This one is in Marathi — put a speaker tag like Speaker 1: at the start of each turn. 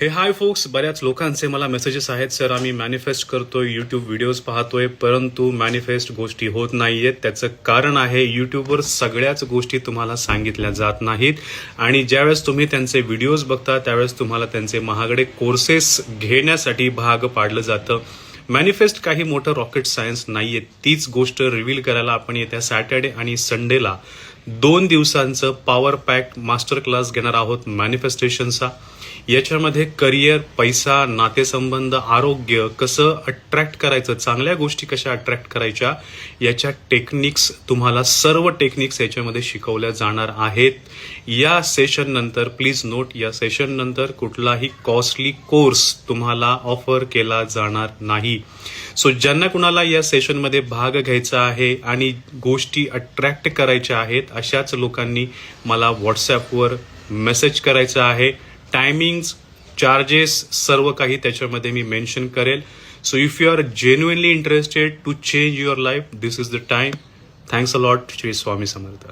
Speaker 1: हे हाय फोक्स, बऱ्याच लोकांचे मला मेसेजेस आहेत, सर आम्ही मॅनिफेस्ट करतोय, यूट्यूब व्हिडिओज पाहतोय, परंतु मॅनिफेस्ट गोष्टी होत नाहीयेत. त्याचं कारण आहे यूट्यूबवर सगळ्याच गोष्टी तुम्हाला सांगितल्या जात नाहीत आणि ज्यावेळेस तुम्ही त्यांचे व्हिडिओज बघता त्यावेळेस तुम्हाला त्यांचे महागडे कोर्सेस घेण्यासाठी भाग पाडलं जातं. मॅनिफेस्ट काही मोठं रॉकेट सायन्स नाहीये. तीच गोष्ट रिव्हील करायला आपण येत्या सॅटर्डे आणि संडेला 2 दिवसांचं पॉवर पॅक मास्टर क्लास घेणार आहोत मॅनिफेस्टेशनचा. याच्यामध्ये करिअर, पैसा, नातेसंबंध, आरोग्य कसं अट्रॅक्ट करायचं, चांगल्या गोष्टी कशा अट्रॅक्ट करायच्या, याच्या टेक्निक्स, तुम्हाला सर्व टेक्निक्स याच्यामध्ये शिकवल्या जाणार आहेत. या सेशन नंतर प्लीज नोट, या सेशन नंतर कुठलाही कॉस्टली कोर्स तुम्हाला ऑफर केला जाणार नाही. सो ज्यांना कुणाला या सेशनमध्ये भाग घ्यायचा आहे आणि गोष्टी अट्रॅक्ट करायच्या आहेत, अशाच लोकांनी मला व्हॉट्सॲपवर मेसेज करायचा आहे. टायमिंग्स, चार्जेस सर्व काही त्याच्यामध्ये मी मेन्शन करेल. So if you are genuinely interested to change your life, this is the time. Thanks a lot. Shri Swami Samarth.